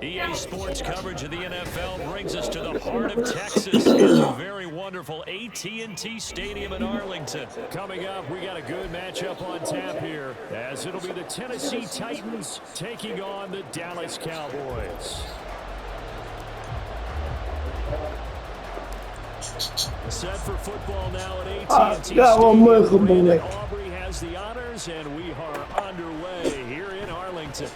EA Sports coverage of the NFL brings us to the heart of Texas in the very wonderful AT&T Stadium in Arlington. Coming up, we got a good matchup on tap here, as it'll be the Tennessee Titans taking on the Dallas Cowboys. Set for football now at AT&T Stadium. Brandon Aubrey has the honors, and we are underway here in Arlington.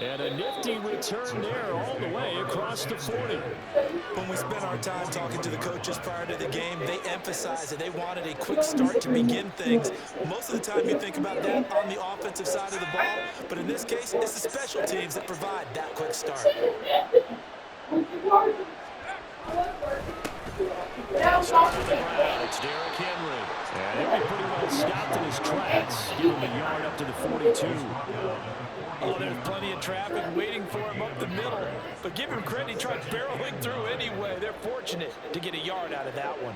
And a nifty return there all the way across the 40. When we spent our time talking to the coaches prior to the game, they emphasized that they wanted a quick start to begin things. Most of the time you think about that on the offensive side of the ball, but in this case, it's the special teams that provide that quick start. It's Derrick Henry. And he'll be pretty well stopped in his tracks. Give him a yard up to the 42. Oh, there's plenty of traffic waiting for him up the middle. But give him credit, he tried barreling through anyway. They're fortunate to get a yard out of that one.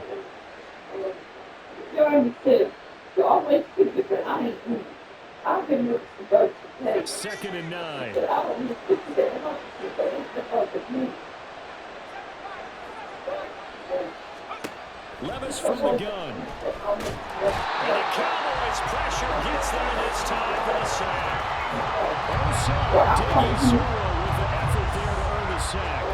Second and 9. Levis from the gun. And the Cowboys pressure gets them this time for the sack. Osa digging through with the effort there to earn the sack.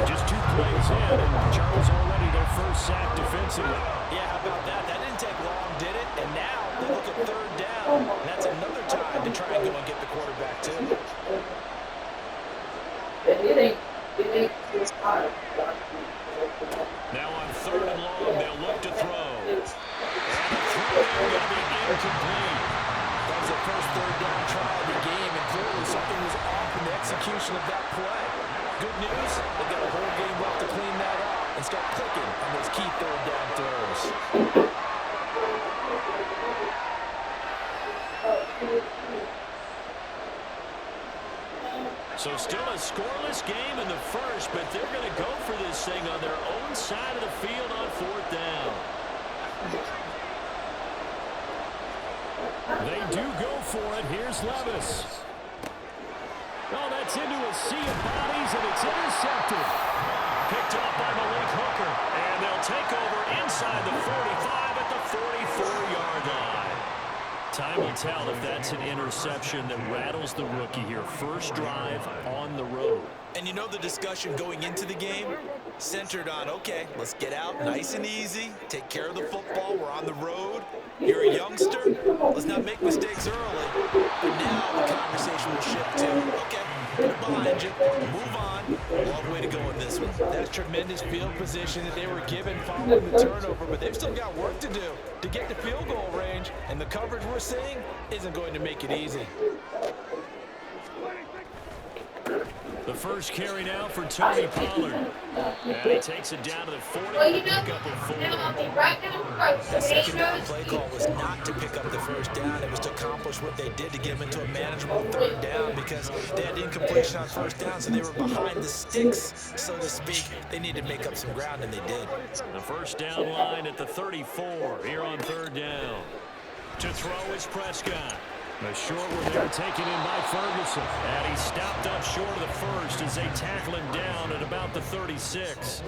Just 2 plays in, and Charles already their first sack defensively. Yeah, how about that? That didn't take long, did it? And now they look at third down. That's another time to try and go and get the quarterback, too. Now on third and long, they'll look to throw. And the throw is going to be incomplete. That was the first third down try of the game, and clearly something was off in the execution of that play. Good news, they've got a whole game left to clean that up and start clicking on those key third down throws. So still a scoreless game in the first, but they're going to go for this thing on their own side of the field on fourth down. They do go for it. Here's Levis. Oh, that's into a sea of bodies, and it's intercepted. Picked up by Malik Hooker, and they'll take over inside the 45 at the 44-yard line. Time will tell if that's an interception that rattles the rookie here. First drive on the road. And you know the discussion going into the game centered on, okay, let's get out nice and easy, take care of the football, we're on the road. You're a youngster, let's not make mistakes early. But now the conversation will shift to, okay, put it behind you, move on. Long way to go in this one. That's tremendous field position that they were given following the turnover, but they've still got work to do to get to field goal range, and the coverage we're seeing isn't going to make it easy. The first carry now for Tony Pollard. And he takes it down to the 40 to pick up a 4. That second down play call was not to pick up the first down. It was to accomplish what they did to get them into a manageable third down because they had incompletion on first down, so they were behind the sticks, so to speak. They needed to make up some ground, and they did. The first down line at the 34 here on third down. To throw is Prescott. The short one there taken in by Ferguson. And he stopped up short of the first as they tackle him down at about the 36.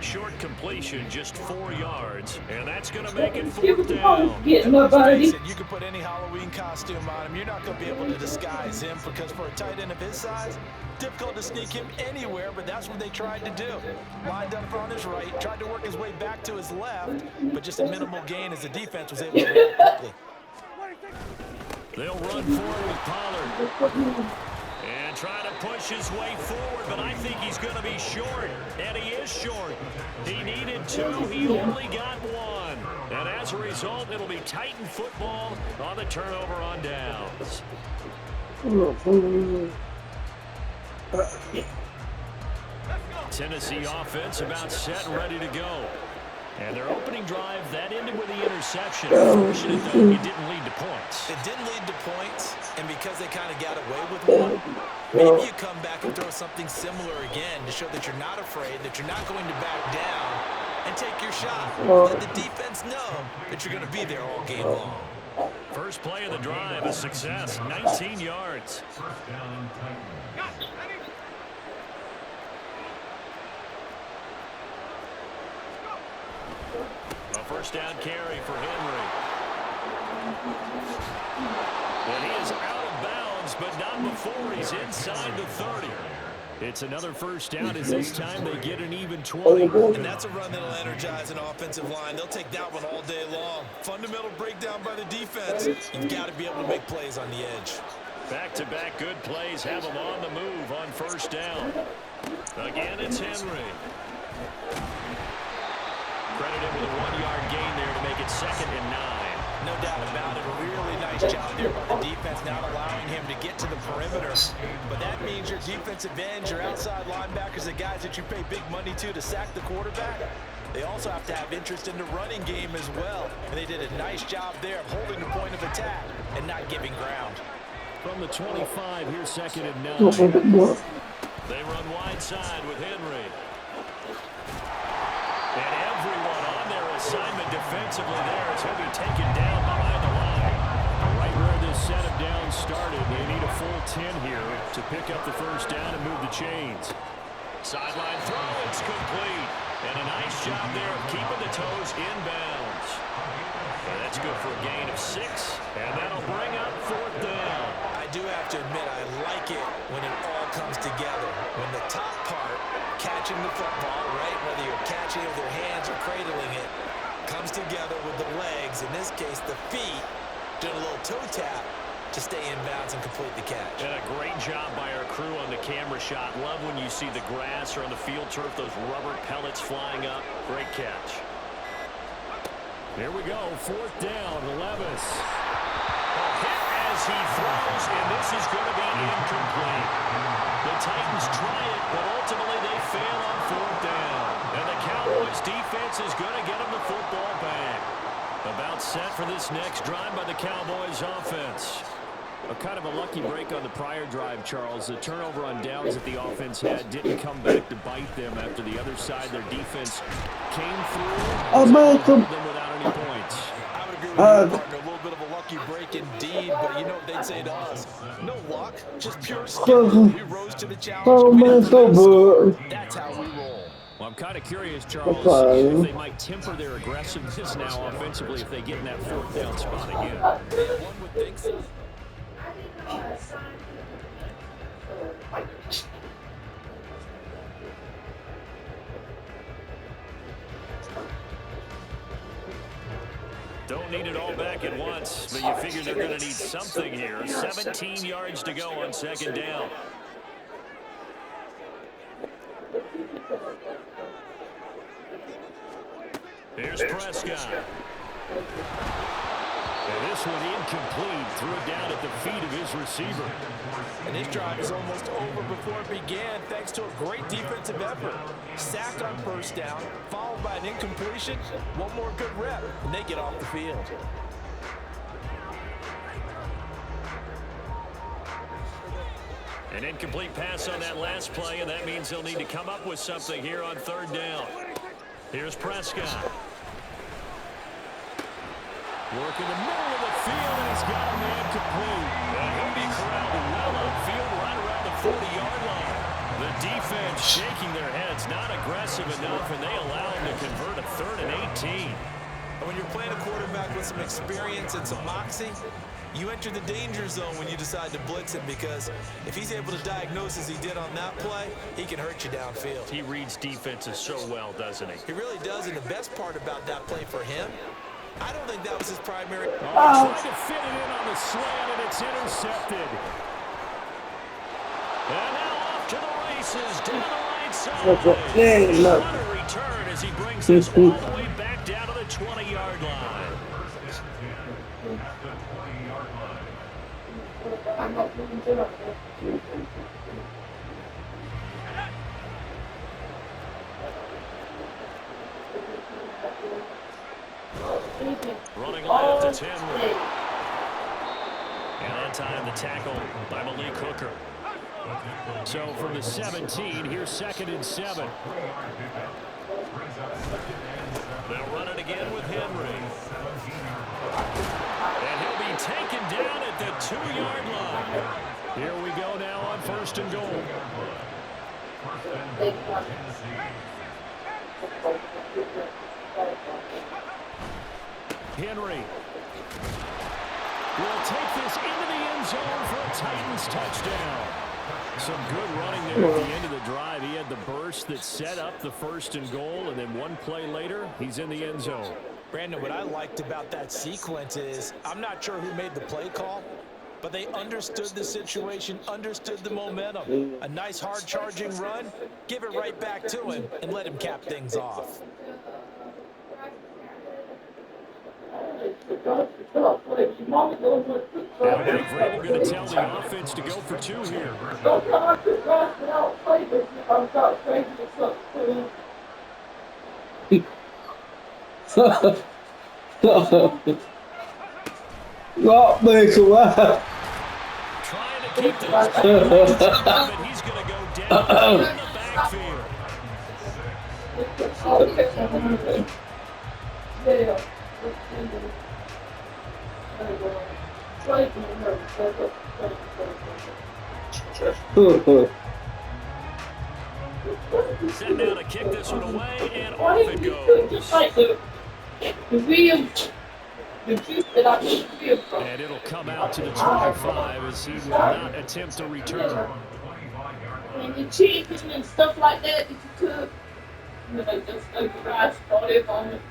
Short completion, just 4 yards. And that's going to make it fourth down. You can put any Halloween costume on him. You're not going to be able to disguise him because for a tight end of his size, difficult to sneak him anywhere, but that's what they tried to do. Lined up on his right, tried to work his way back to his left, but just a minimal gain as the defense was able to react quickly. They'll run forward with Pollard. And try to push his way forward, but I think he's going to be short, and he is short. He needed 2. He only got 1. And as a result, it'll be Titan football on the turnover on downs. Tennessee offense about set and ready to go. And their opening drive, that ended with the interception. Fortunate, though, it didn't lead to points. It didn't lead to points, and because they kind of got away with one, maybe you come back and throw something similar again to show that you're not afraid, that you're not going to back down, and take your shot. Let the defense know that you're going to be there all game long. First play of the drive, a success, 19 yards. A first down carry for Henry. And he is out of bounds, but not before he's inside the 30. It's another first down as this time they get an even 20. And that's a run that'll energize an offensive line. They'll take that one all day long. Fundamental breakdown by the defense. You've got to be able to make plays on the edge. Back-to-back good plays have them on the move on first down. Again, it's Henry. Credited with a 1-yard gain there to make it 2nd and 9. No doubt about it. A really nice job there by the defense, not allowing him to get to the perimeter. But that means your defensive ends, your outside linebackers, the guys that you pay big money to sack the quarterback, they also have to have interest in the running game as well. And they did a nice job there of holding the point of attack and not giving ground. From the 25, here's 2nd and 9. They run wide side with Henry. And everyone on their assignment defensively there as he'll be taken down behind the line. Right where this set of downs started, they need a full 10 here to pick up the first down and move the chains. Sideline throw, it's complete. And a nice job there of keeping the toes inbounds. And that's good for a gain of 6, and that'll bring up 4th down. I do have to admit, I like it when it all comes together. When the top part, catching the football, right, whether you're catching it with your hands or cradling it, comes together with the legs, in this case the feet, doing a little toe tap to stay in bounds and complete the catch. And a great job by our crew on the camera shot. Love when you see the grass or on the field turf, those rubber pellets flying up. Great catch. Here we go, 4th down, Levis. A hit as he throws, and this is going to be incomplete. The Titans try it, but ultimately they fail on 4th down. And the Cowboys defense is going to get them the football back. About set for this next drive by the Cowboys offense. A kind of a lucky break on the prior drive, Charles. The turnover on downs that the offense had didn't come back to bite them after the other side. Their defense came through them without any points. I would agree with you, partner. A little bit of a lucky break indeed, but you know what they'd say to us. No luck, just pure skill. We rose to the challenge. That's how we roll. Well, I'm kind of curious, Charles, if they might temper their aggressiveness now offensively if they get in that 4th down spot again. Yeah, one would think so. Don't need it all back at once, but you figure they're going to need something here. 17 yards to go on 2nd down. Here's Prescott. And this one incomplete. Threw it down at the feet of his receiver. And this drive is almost over before it began thanks to a great defensive effort. Sacked on first down, followed by an incompletion. One more good rep, and they get off the field. An incomplete pass on that last play, and that means they'll need to come up with something here on 3rd down. Here's Prescott. Work in the middle of the field, and he's got a man complete. And he'll be corralled well upfield right around the 40-yard line. The defense shaking their heads, not aggressive enough, and they allow him to convert a 3rd and 18. And when you're playing a quarterback with some experience and some moxie, you enter the danger zone when you decide to blitz him, because if he's able to diagnose as he did on that play, he can hurt you downfield. He reads defenses so well, doesn't he? He really does, and the best part about that play for him, I don't think that was his primary. Trying to fit it in on the slant, and it's intercepted. And now off to the races down the right side. What a return as he brings us all the way back down to the 20-yard line. Running left, it's Henry. And that time the tackle by Malik Hooker. So from the 17, here's 2nd and 7. They'll run it again with Henry. And he'll be taken down at the 2-yard line. Here we go now on 1st and goal. Henry will take this into the end zone for a Titans touchdown. Some good running there at the end of the drive. He had the burst that set up the 1st and goal, and then one play later, he's in the end zone. Brandon, what I liked about that sequence is I'm not sure who made the play call, but they understood the situation, understood the momentum. A nice hard-charging run, give it right back to him, and let him cap things off. Now Mike Vrabel going to tell the offense to go for 2 here. Gót bê quá. Trying to keep those but he's going to go down in the backfield. Set now to kick this one away, and off it goes. And it'll come out to the 25 as he will not attempt a return. And the chicken and stuff like that you cook, just like rice, olive on it.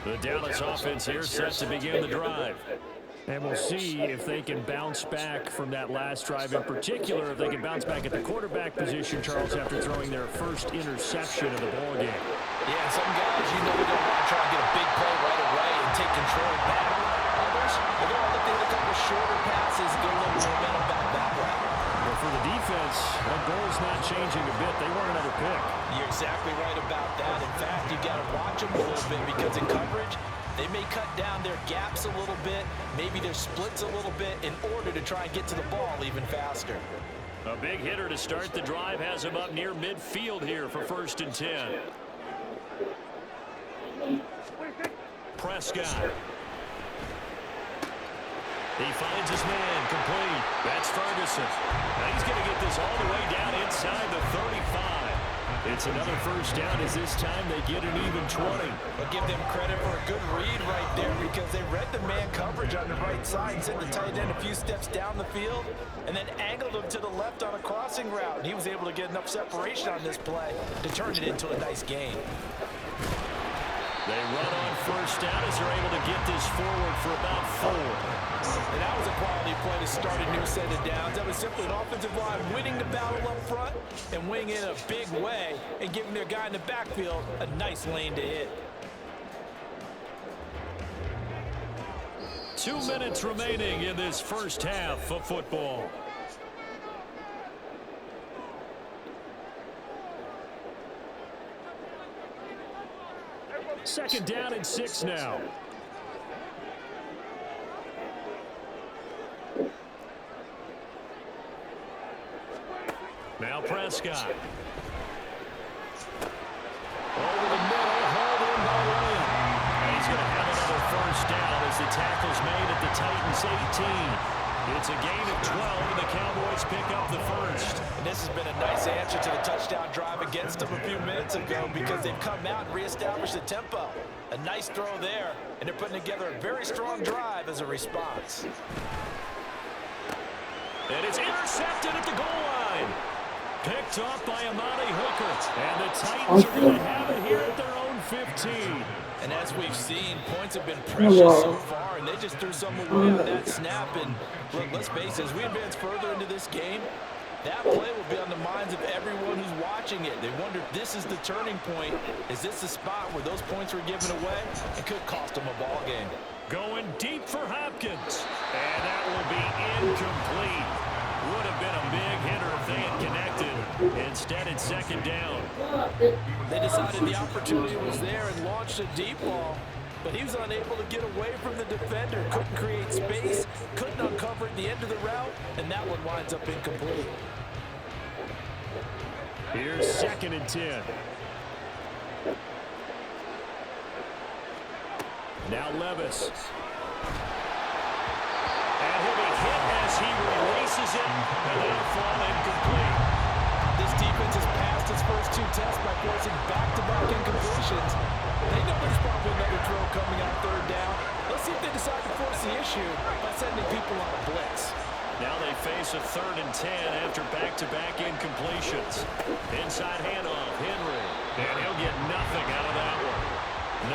The Dallas offense here set to begin the drive. And we'll see if they can bounce back from that last drive in particular, if they can bounce back at the quarterback position, Charles, after throwing their first interception of the ballgame. Yeah, some guys, they're going to want to try and get a big play right away and take control back. Others, they're going to look at a couple shorter passes, get a little momentum back that way. Well, for the defense, that goal's not changing a bit. They want another pick. You're exactly right about that. In fact, you got to watch them a little bit because in coverage, they may cut down their gaps a little bit, maybe their splits a little bit in order to try and get to the ball even faster. A big hitter to start the drive has him up near midfield here for 1st and 10. Prescott. He finds his man complete. That's Ferguson. Now he's going to get this all the way down inside the 35. It's another 1st down as this time they get an even 20. But give them credit for a good read right there because they read the man coverage on the right side and sent the tight end a few steps down the field and then angled him to the left on a crossing route. And he was able to get enough separation on this play to turn it into a nice game. They run on 1st down as they're able to get this forward for about 4. And that was a quality play to start a new set of downs. That was simply an offensive line winning the battle up front and winning it in a big way and giving their guy in the backfield a nice lane to hit. 2 minutes remaining in this 1st half of football. Second down and 6 now. Now Prescott. Over the middle, hauled in by Williams. And he's going to have another 1st down as the tackle's made at the Titans 18. It's a gain of 12, and the Cowboys pick up the 1st. And this has been a nice answer to the touchdown drive against them a few minutes ago because they've come out and reestablished the tempo. A nice throw there, and they're putting together a very strong drive as a response. And it's intercepted at the goal line. Picked off by Amani Hooker. And the Titans are going to have it here at their own 15. And as we've seen, points have been precious so far, and they just threw some away on that snap. And look, let's face it, as we advance further into this game, that play will be on the minds of everyone who's watching it. They wonder if this is the turning point. Is this the spot where those points were given away? It could cost them a ball game. Going deep for Hopkins. And that will be incomplete. Would have been a big hitter if they had connected. Instead, it's second down. They decided the opportunity was there and launched a deep ball, but he was unable to get away from the defender. Couldn't create space, couldn't uncover at the end of the route, and that one winds up incomplete. Here's 2nd and 10. Now Levis. And he'll be hit as he releases it, and that'll fall incomplete. This defense has passed its first 2 tests by forcing back-to-back incompletions. They know there's probably another throw coming on 3rd down. Let's see if they decide to force the issue by sending people on a blitz. Now they face a 3rd and 10 after back-to-back incompletions. Inside handoff, Henry. And he'll get nothing out of that one.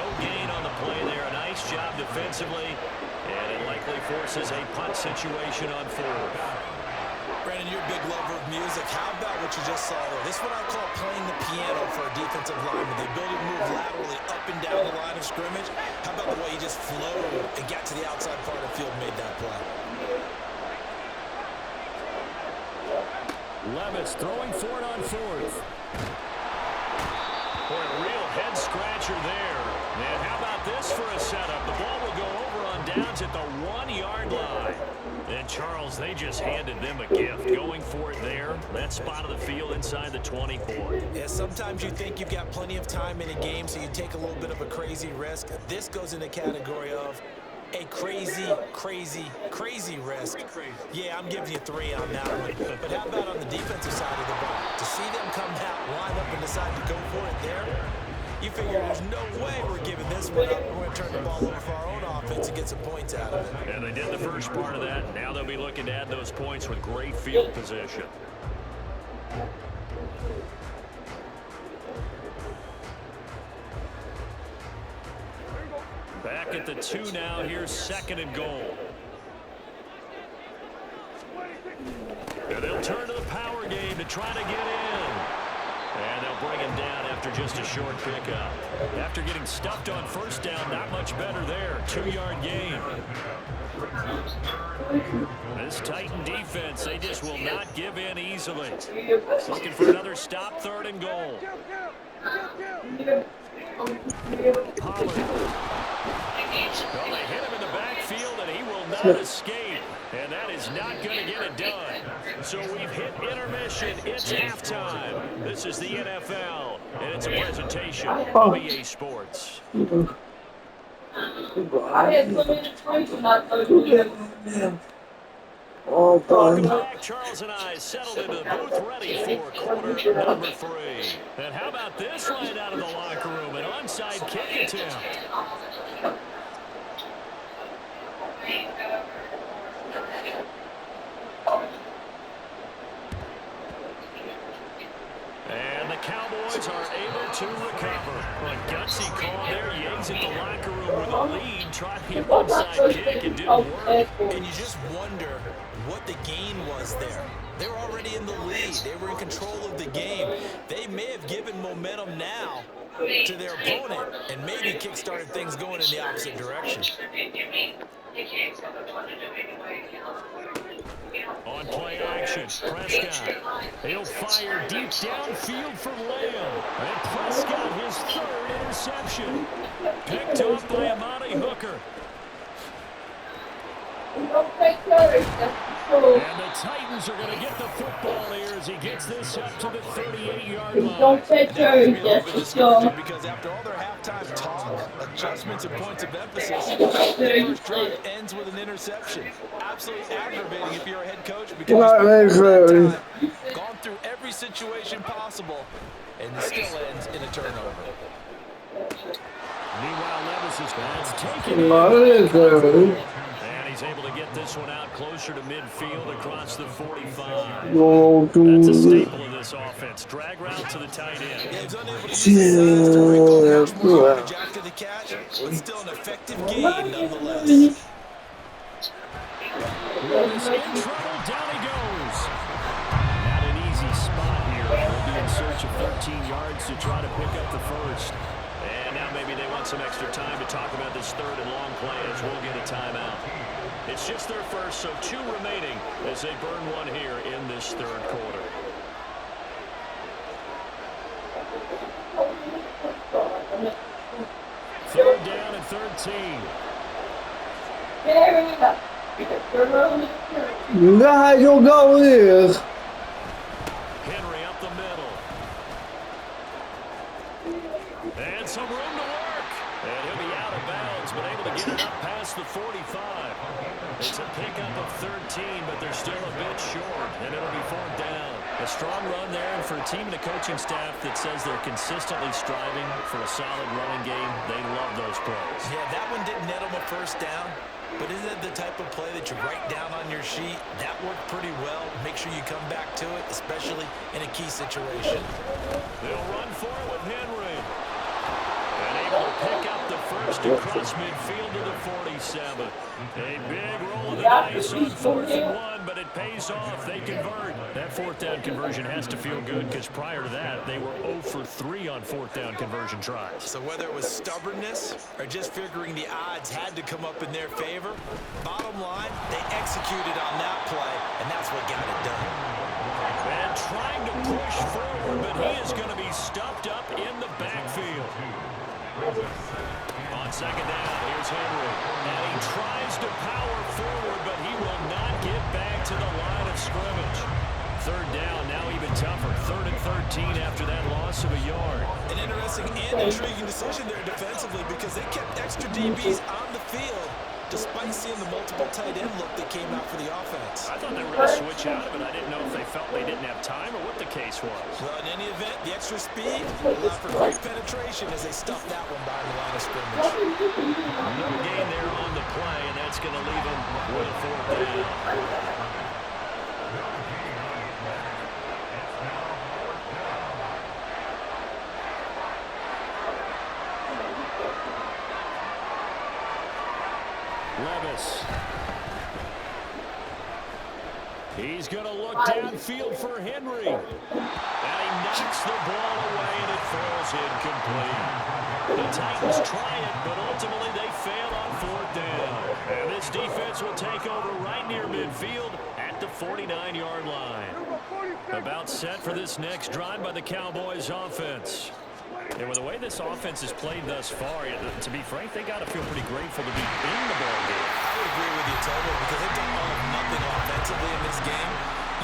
No gain on the play there. A nice job defensively. And it likely forces a punt situation on 4th. Brandon, you're a big lover of music. How about what you just saw there? This is what I call playing the piano for a defensive lineman. The ability to move laterally up and down the line of scrimmage. How about the way he just flowed and got to the outside part of the field and made that play? Levis throwing for it on 4th. Boy, a real head-scratcher there. And how about this for a setup? The ball will go over on downs at the 1-yard line. And, Charles, they just handed them a gift. Going for it there. That spot of the field inside the 24. Yeah, sometimes you think you've got plenty of time in a game, so you take a little bit of a crazy risk. This goes in the category of a crazy, crazy, crazy risk. Yeah, I'm giving you 3 on that one. But how about on the defensive side of the ball? To see them come out, line up, and decide to go for it there, you figure there's no way we're giving this one up. We're going to turn the ball over for our own offense and get some points out of it. And they did the first part of that. Now they'll be looking to add those points with great field position. Back at the 2 now. Here's 2nd and goal. And they'll turn to the power game to try to get in. And they'll bring him down after just a short pickup. After getting stuffed on 1st down, not much better there. 2-yard gain. This Titan defense, they just will not give in easily. Looking for another stop, 3rd and goal. Pollard. Well, they hit him in the backfield, and he will not escape. And that is not going to get it done. So we've hit intermission. It's halftime. This is the NFL, and it's a presentation of EA Sports. Welcome back. Charles and I settled into the booth ready for quarter number 3. And how about this right out of the locker room? An onside kick attempt. And the Cowboys are able to recover. A gutsy call there. Yanks at the locker room with a lead. Tried the onside kick and didn't work. And you just wonder what the gain was there. They were already in the lead. They were in control of the game. They may have given momentum now to their opponent and maybe kick-started things going in the opposite direction. On play action, Prescott. He'll fire deep downfield from Lamb. And Prescott, his 3rd interception. Picked off by Amani Hooker. And the Titans are going to get the football here as he gets this up to the 38-yard line. Don't take care because after all their halftime talk, adjustments and points of emphasis, the first drive ends with an interception. Absolutely aggravating if you're a head coach because you've gone through every situation possible, and it still ends in a turnover. Meanwhile, Levis is taken in. And He's able to get this one out closer to midfield across the 45. Go That's a to staple of this offense. Drag route to the tight end. Yeah, he's unable to use his size to break off much more yardage after the catch, but still an effective gain nonetheless. Levis in trouble. Down he goes. Not an easy spot here. They'll be in search of 13 yards to try to pick up the first. And now maybe they want some extra time to talk about this third and long play as we'll get a timeout. It's just their first, so 2 remaining as they burn one here in this third quarter. Third down and 13. Guy, you'll go here. Henry up the middle. And some room to work. And he'll be out of bounds, but able to get it up past the 45. It's a pickup of 13, but they're still a bit short, and it'll be 4th down. A strong run there, and for a team and a coaching staff that says they're consistently striving for a solid running game, they love those plays. Yeah, that one didn't net him a first down, but isn't it the type of play that you write down on your sheet? That worked pretty well. Make sure you come back to it, especially in a key situation. They'll run for it with Henry. And able to pick up the first across midfield to the 47. A big roll of the dice on 4th and 1, but it pays off. They convert. That 4th down conversion has to feel good because prior to that, they were 0 for 3 on 4th down conversion tries. So whether it was stubbornness or just figuring the odds had to come up in their favor, bottom line, they executed on that play, and that's what got it done. And trying to push forward, but he is going to be stuffed up in the backfield. On 2nd down, here's Henry. And he tries to power forward, but he will not get back to the line of scrimmage. 3rd down, now even tougher. 3rd and 13 after that loss of a yard. An interesting and intriguing decision there defensively because they kept extra DBs on the field despite seeing the multiple tight end look that came out for the offense. I thought they were going to switch out of it. I didn't know if they felt they didn't have time or what the case was. Well, in any event, the extra speed allowed for great penetration as they stuffed that one behind the line of scrimmage. No gain there on the play, and that's going to leave them with a 4th down. Levis. He's going to look downfield for Henry. And he knocks the ball away, and it falls incomplete. The Titans try it, but ultimately they fail on 4th down. And this defense will take over right near midfield at the 49-yard line. About set for this next drive by the Cowboys offense. And with the way this offense has played thus far, to be frank, they got to feel pretty grateful to be in the ball game. I would agree with you totally because they've done all of nothing offensively in this game,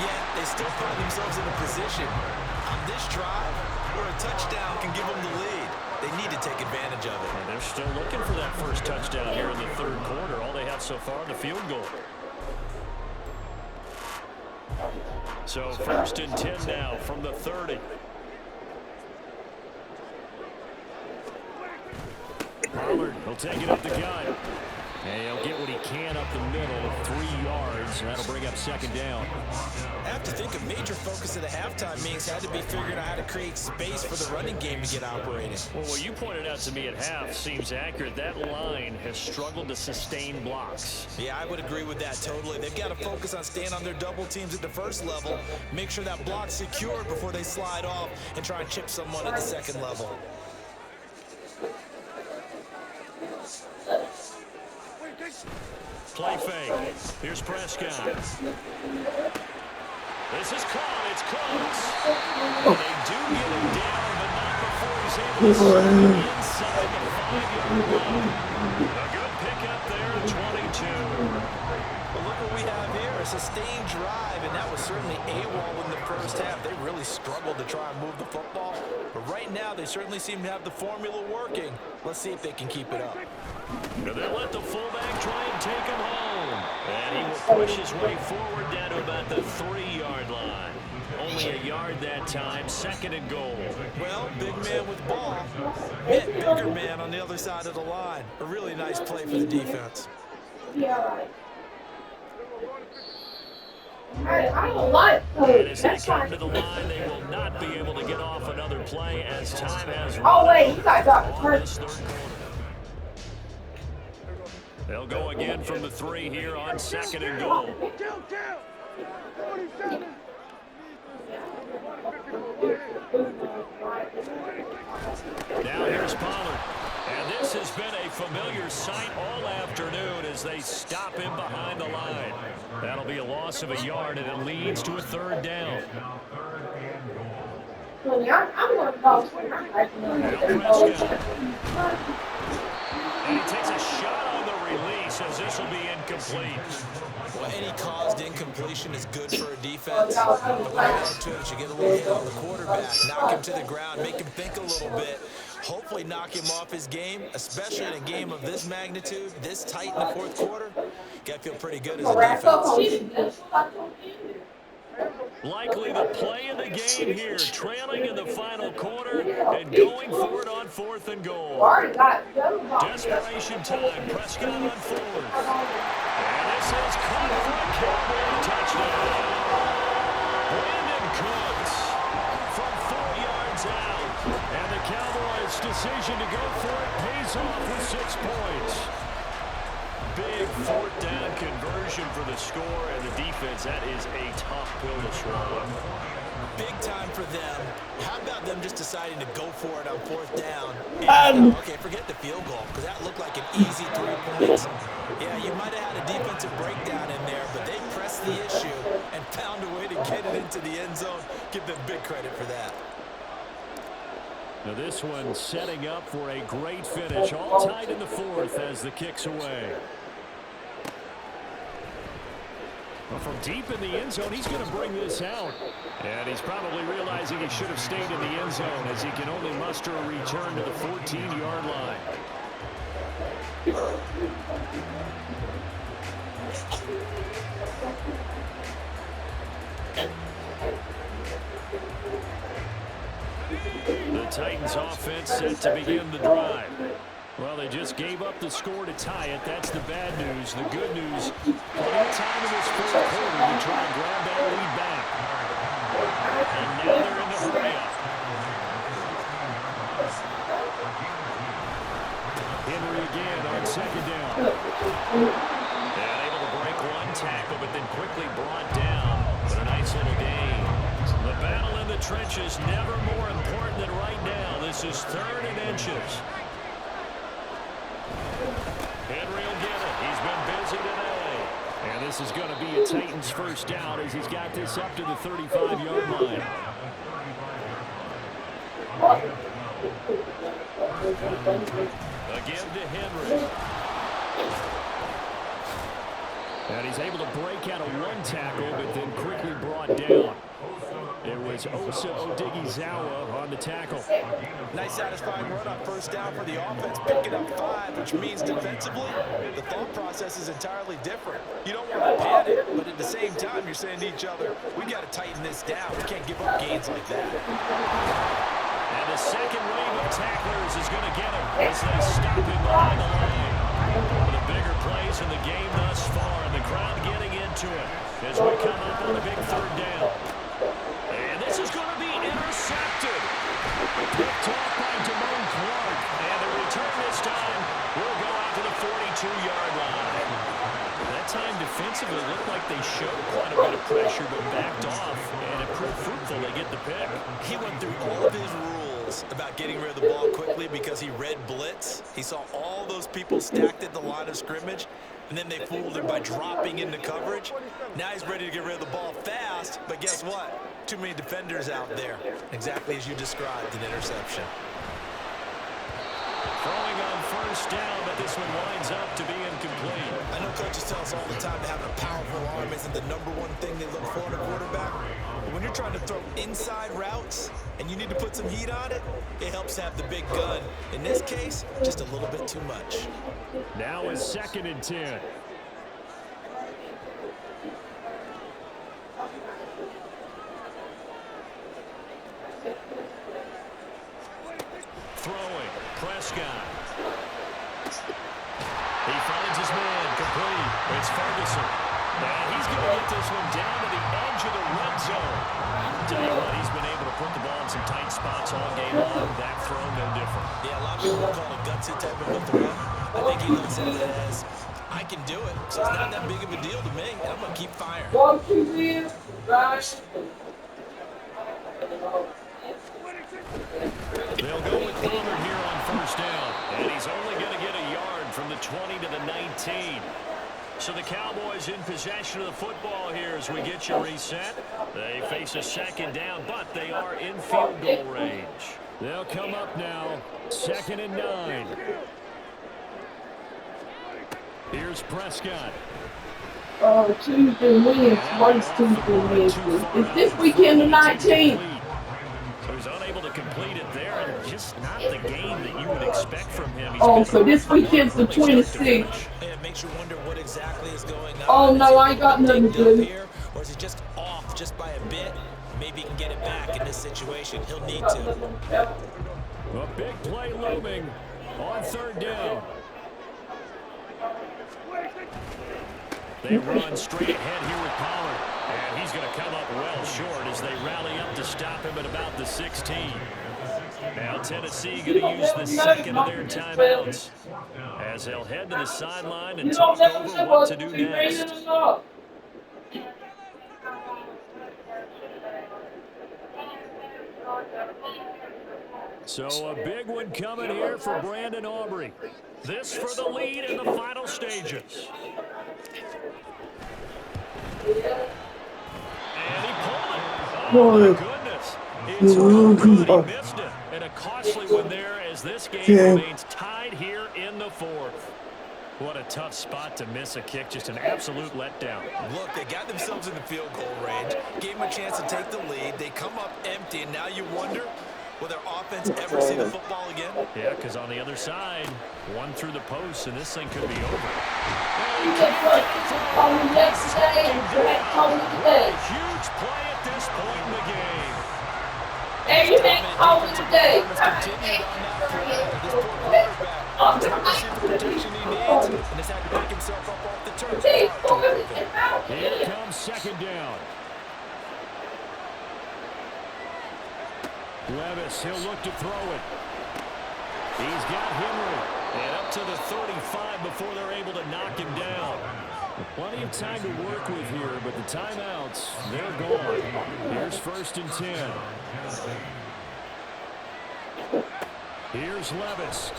yet they still find themselves in a position on this drive where a touchdown can give them the lead. They need to take advantage of it. And they're still looking for that first touchdown here in the 3rd quarter. All they have so far, the field goal. So 1st and 10 now from the 30. Pollard will take it up the gut. And he'll get what he can up the middle, 3 yards, and that'll bring up 2nd down. I have to think a major focus of the halftime meetings had to be figuring out how to create space for the running game to get operating. Well, what you pointed out to me at half seems accurate. That line has struggled to sustain blocks. Yeah, I would agree with that totally. They've got to focus on staying on their double teams at the first level, make sure that block's secured before they slide off and try and chip someone at the 2nd level. Play fake. Here's Prescott. This is caught. It's close. And they do get him down, but not before he's able to slide inside the 5-yard line. A good pickup there at 22. Well, look what we have here, a sustained drive, and that was certainly AWOL in the first half. They really struggled to try and move the football, but right now they certainly seem to have the formula working. Let's see if they can keep it up. And they'll let the fullback try and take him home. And he will push his way forward down to about the 3-yard line. Only a yard that time, 2nd and goal. Well, big man with ball, hit bigger man on the other side of the line. A really nice play for the defense. I don't like And Coke. as they That's come why. to the line, they will not be able to get off another play as time has run Oh, wait, out you got Dr. on Purple. this third quarter. They'll go again from the 3 here on 2nd and goal. Now here's Pollard. And this has been a familiar sight all afternoon as they stop him behind the line. That'll be a loss of a yard, and it leads to a 3rd down. I'm going to go. Now Prescott. And he takes a shot on the release as this will be incomplete. Well, any caused incompletion is good for a defense. But when you're down to it, you get a little hit on the quarterback, knock him to the ground, make him think a little bit, hopefully knock him off his game, especially in a game of this magnitude, this tight in the 4th quarter. Got to feel pretty good as a defense. Likely the play of the game here, trailing in the final quarter and going for it on 4th and goal. Desperation time, Prescott on 4th. And this is caught for a Cowboy touchdown. Brandon Cooks from 4 yards out. And the Cowboys' decision to go for it pays off with 6 points. Big 4th down conversion for the score, and the defense, that is a tough pill to swallow. Big time for them. How about them just deciding to go for it on 4th down? And, okay, forget the field goal, because that looked like an easy 3 points. Yeah, you might have had a defensive breakdown in there, but they pressed the issue and found a way to get it into the end zone. Give them big credit for that. Now this one setting up for a great finish, all tied in the 4th as the kick's away. Well, from deep in the end zone, he's going to bring this out. And he's probably realizing he should have stayed in the end zone as he can only muster a return to the 14-yard line. The Titans offense set to begin the drive. Well, they just gave up the score to tie it. That's the bad news. The good news, plenty of time in this 4th quarter to try and grab that lead back. And now they're in the hurry-up. Henry again on 2nd down. And able to break 1 tackle, but then quickly brought down. But a nice little gain. The battle in the trenches never more important than right now. This is 3rd and inches. Henry will get it. He's been busy today. And this is going to be a Titans 1st down as he's got this up to the 35-yard line. Again to Henry. And he's able to break out of 1 tackle, but then quickly brought down. It was Osa Odighizuwa on the tackle. Nice satisfying run on 1st down for the offense, picking up 5, which means defensively, the thought process is entirely different. You don't want to panic, but at the same time, you're saying to each other, we got to tighten this down. We can't give up gains like that. And the second wave of tacklers is going to get him as they stop him behind the line. One of the bigger plays in the game thus far, and the crowd getting into it as we come up on the big 3rd down. And this is going to be intercepted. Picked off by Damone Clark. And the return this time will go out to the 42-yard line. That time defensively looked like they showed quite a bit of pressure but backed off, and it proved fruitful. They get the pick. He went through all of his rules about getting rid of the ball quickly because he read blitz. He saw all those people stacked at the line of scrimmage, and then they fooled him by dropping into coverage. Now he's ready to get rid of the ball fast, but guess what? Too many defenders out there. Exactly as you described, an interception. Throwing on 1st down, but this one winds up to be incomplete. I know coaches tell us all the time that having a powerful arm isn't the #1 thing they look for in a quarterback. But when you're trying to throw inside routes and you need to put some heat on it, it helps to have the big gun. In this case, just a little bit too much. Now is 2nd and 10. Throwing, Prescott. He finds his man, complete. It's Ferguson. And he's going to get this one down to the edge of the red zone. Tell you what, he's been able to put the ball in some tight spots all game long. That throw, no different. Yeah, a lot of people would call it a gutsy type of a throw. I think he looks at it as, I can do it, so it's not that big of a deal to me. I'm going to keep firing. They'll go with Palmer here on first down. And he's only going to get a yard from the 20 to the 19. So the Cowboys in possession of the football here as we get you reset. They face a second down, but they are in field goal range. They'll come up now, 2nd and 9. Here's Prescott. Tuesday wins. Once Tuesday wins. Is this weekend the 19th? So he's unable to complete it there, and just not the game that you would expect from him. So this weekend's the 26th. It makes you wonder what exactly is going on. Oh, no, I ain't got nothing to do. Here, or is it just off just by a bit? Maybe he can get it back in this situation. He'll need to. A big play looming on 3rd down. They run straight ahead here with Pollard. And he's going to come up well short as they rally up to stop him at about the 16. Now Tennessee going to use the second of their timeouts as they'll head to the sideline and talk over what to do next. So a big one coming here for Brandon Aubrey. This for the lead in the final stages. And he pulled it. Oh, my goodness. It's real good. He missed it. And a costly one there as this game remains tied here in the 4th. What a tough spot to miss a kick. Just an absolute letdown. Look, they got themselves in the field goal range. Gave them a chance to take the lead. They come up empty, and now you wonder, will their offense ever see the football again? Yeah, because on the other side, one through the post, and this thing could be over. Huge play at this point in the game. Every next call of the day. Here comes 2nd down. Levis, he'll look to throw it. He's got Henry. And up to the 35 before they're able to knock him down. Plenty of time to work with here, but the timeouts, they're gone. Here's 1st and 10. Here's Levis.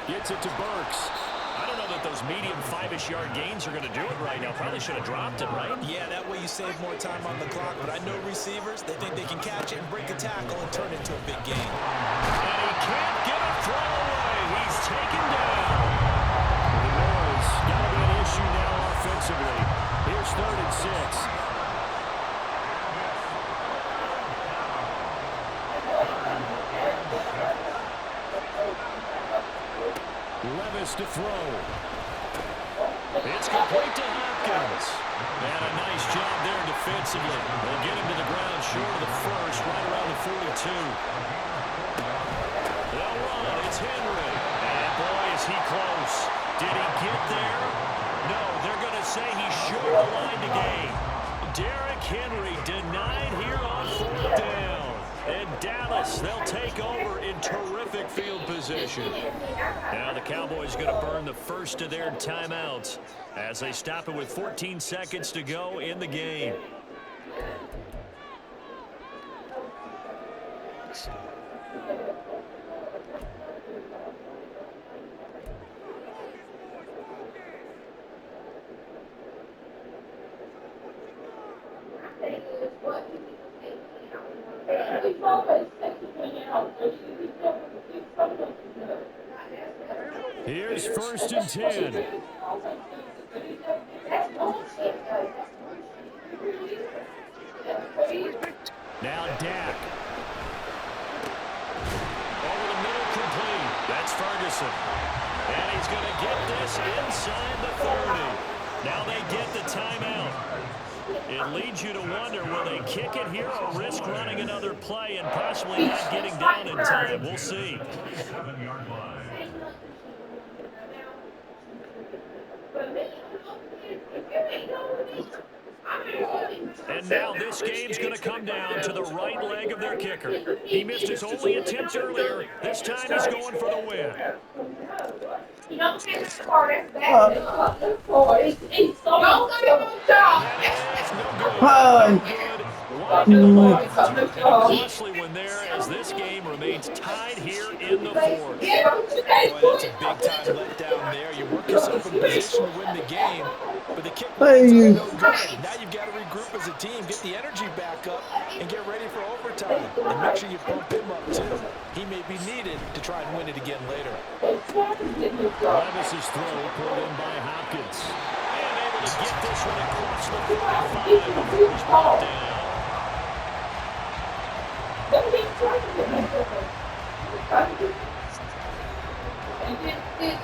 Gets it to Burks. I don't know that those medium 5-ish yard gains are going to do it right now. Probably should have dropped it, right? Yeah, that way you save more time on the clock. But I know receivers, they think they can catch it and break a tackle and turn it into a big game. And he can't get a throw away. He's taken down. The noise got to be an issue now offensively. Here's 3rd and 6. Levis to throw. It's complete to Hopkins. And a nice job there defensively. They'll get him to the ground short of the 1st, right around the 42. They'll run. It's Henry. And boy, is he close. Did he get there? No, they're going to say he's short the line to gain. Derrick Henry denied here on 4th down. And Dallas, they'll take over in terrific field position. Now the Cowboys going to burn the first of their timeouts as they stop it with 14 seconds to go in the game. Here's 1st and 10. Now Dak. Over the middle, complete. That's Ferguson. And he's going to get this inside the 30. Now they get the timeout. It leads you to wonder, will they kick it here or risk running another play and possibly not getting down in time? We'll see. And now this game's going to come down to the right leg of their kicker. He missed his only attempt earlier. This time he's going for the win. You don't get the car that's bad. It's so good. That is no good. Hi. No good. Wide to the left. And a costly one there as this game remains tied here in the fourth. Boy, that's a big-time letdown there. You work yourself in position to win the game, but the kick lines are no good. Now you've got to regroup as a team, get the energy back up, and get ready for overtime. And make sure you bump him up, too. He may be needed to try and win it again later. Levis's throw pulled in by Hopkins. And able to get this one across the 45 before he's brought down. And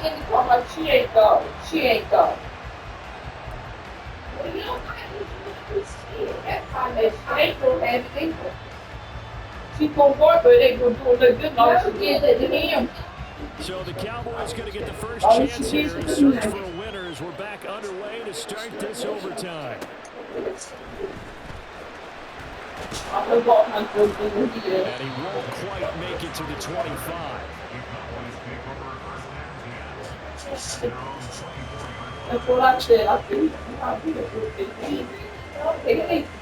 then talk about she ain't God. She ain't God. Well, you know, that's how they ain't gonna have it either. She gonna work, but they gonna do a little good long she did it to him. So the Cowboys going to get the first chance here to search for a winner as we're back underway to start this overtime. And he won't quite make it to the 25. That's what I said. I think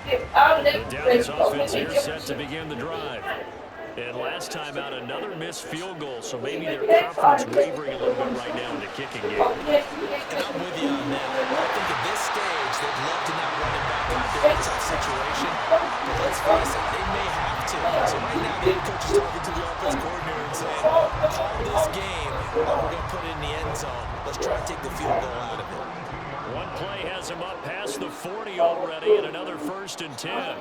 The Dallas offense here set to begin the drive. And last time out, another missed field goal, so maybe their confidence wavering a little bit right now in the kicking game. And I'm with you on that. I think at this stage, they'd love to not run it back out there in a tough situation. But let's face it, they may have to. So right now, the head coach is talking to the offense coordinator and saying, call this game, or we're going to put it in the end zone. Let's try to take the field goal out of it. One play has him up past the 40 already, and another 1st and 10.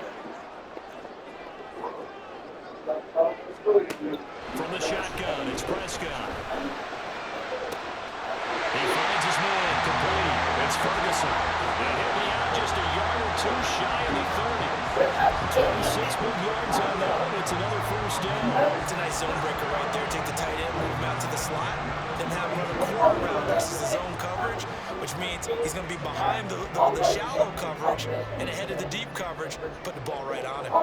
From the shotgun, it's Prescott. He finds his man, complete. It's Ferguson. And he'll be out just a yard or two shy of the 30. 26 big yards on that one. It's another 1st down. It's a nice zone breaker right there. Take the tight end, move him out to the slot, then have him run a corner route versus the zone coverage, which means he's going to be behind the shallow coverage and ahead of the deep coverage, put the ball right on him.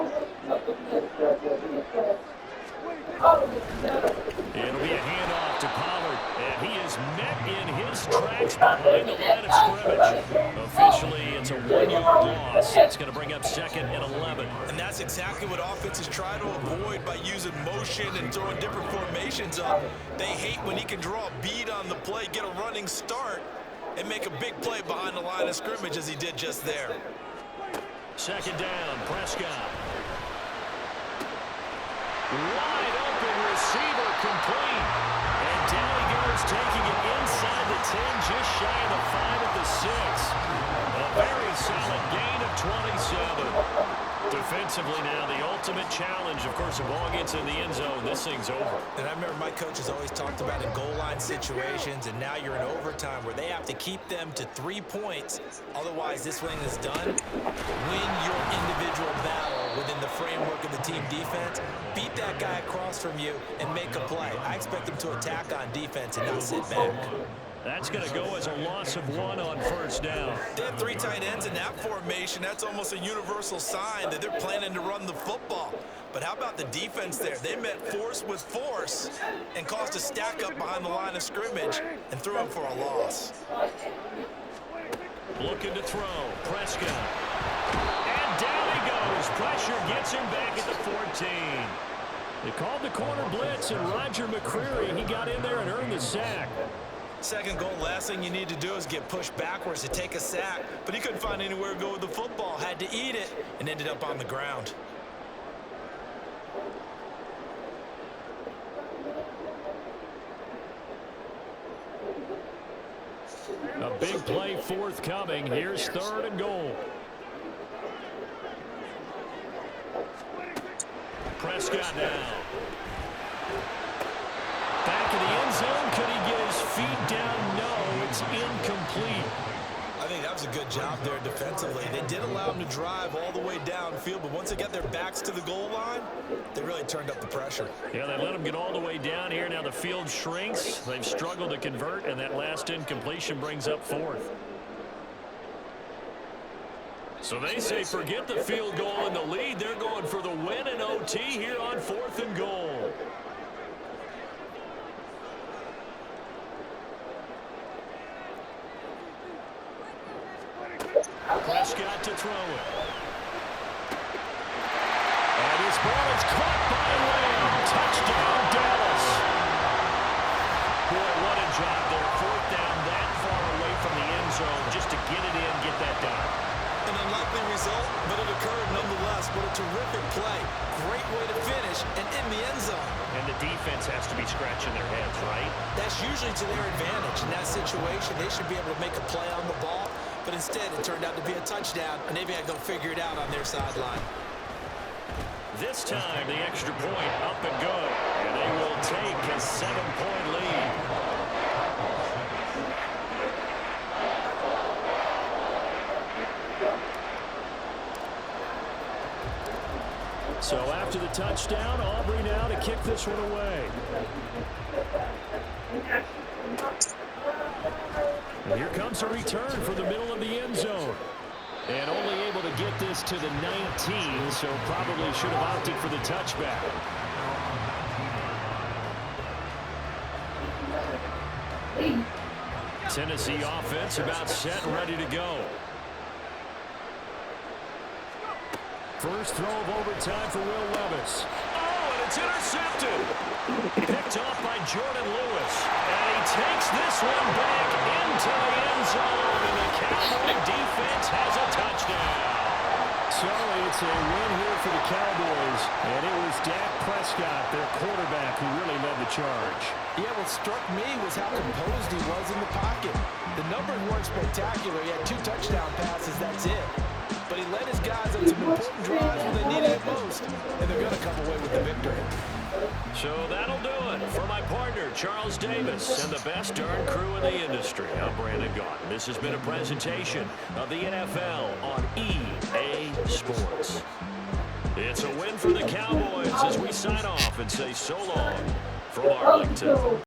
It'll be a handoff to Pollard, and he is met in his tracks behind the line of scrimmage. Officially, it's a 1-yard loss. It's going to bring up 2nd and 11. And that's exactly what offenses try to avoid by using motion and throwing different formations up. They hate when he can draw a bead on the play, get a running start, and make a big play behind the line of scrimmage as he did just there. 2nd down, Prescott. Wide open receiver, complete. And down he goes, taking it inside the 10, just shy of the 5 at the 6. A very solid gain of 27. Defensively now, the ultimate challenge. Of course, the ball gets in the end zone, this thing's over. And I remember my coaches always talked about in goal line situations, and now you're in overtime where they have to keep them to 3 points. Otherwise, this thing is done. Win your individual battle within the framework of the team defense. Beat that guy across from you and make a play. I expect them to attack on defense and not sit back. That's going to go as a loss of 1 on 1st down. They have 3 tight ends in that formation. That's almost a universal sign that they're planning to run the football. But how about the defense there? They met force with force and caused a stack up behind the line of scrimmage and threw him for a loss. Looking to throw. Prescott. And down he goes. Pressure gets him back at the 14. They called the corner blitz, and Roger McCreary, he got in there and earned the sack. Second goal, last thing you need to do is get pushed backwards to take a sack. But he couldn't find anywhere to go with the football, had to eat it, and ended up on the ground. A big play forthcoming. Here's 3rd and goal. Prescott now. Back in the end zone. Could he get his feet down? No, it's incomplete. I think that was a good job there defensively. They did allow him to drive all the way downfield, but once they got their backs to the goal line, they really turned up the pressure. Yeah, they let him get all the way down here. Now the field shrinks. They've struggled to convert, and that last incompletion brings up 4th. So they say forget the field goal and the lead. They're going for the win in OT here on 4th and goal. Prescott to throw it. And his ball is caught by Lamb. Touchdown, Dallas. Boy, what a job there. 4th down that far away from the end zone just to get it in, get that done. An unlikely result, but it occurred nonetheless. What a terrific play. Great way to finish and in the end zone. And the defense has to be scratching their heads, right? That's usually to their advantage. In that situation, they should be able to make a play on the ball, but instead it turned out to be a touchdown, and they've got to go figure it out on their sideline. This time, the extra point up and good, and they will take a 7-point lead. So after the touchdown, Aubrey now to kick this one away. And here comes a return for the middle of the end zone. And only able to get this to the 19, so probably should have opted for the touchback. Tennessee offense about set and ready to go. First throw of overtime for Will Levis. Oh, and it's intercepted. Picked off by Jordan Lewis. And he takes this one back into the end zone. And the Cowboy defense has a touchdown. So it's a win here for the Cowboys. And it was Dak Prescott, their quarterback, who really led the charge. Yeah, what struck me was how composed he was in the pocket. The numbers weren't spectacular. He had 2 touchdown passes, that's it. But he led his guys on some important drives when they needed it most. And they're going to come away with the victory. So that'll do it for my partner, Charles Davis, and the best darn crew in the industry. I'm Brandon Gaudin. This has been a presentation of the NFL on EA Sports. It's a win for the Cowboys as we sign off and say so long from Arlington.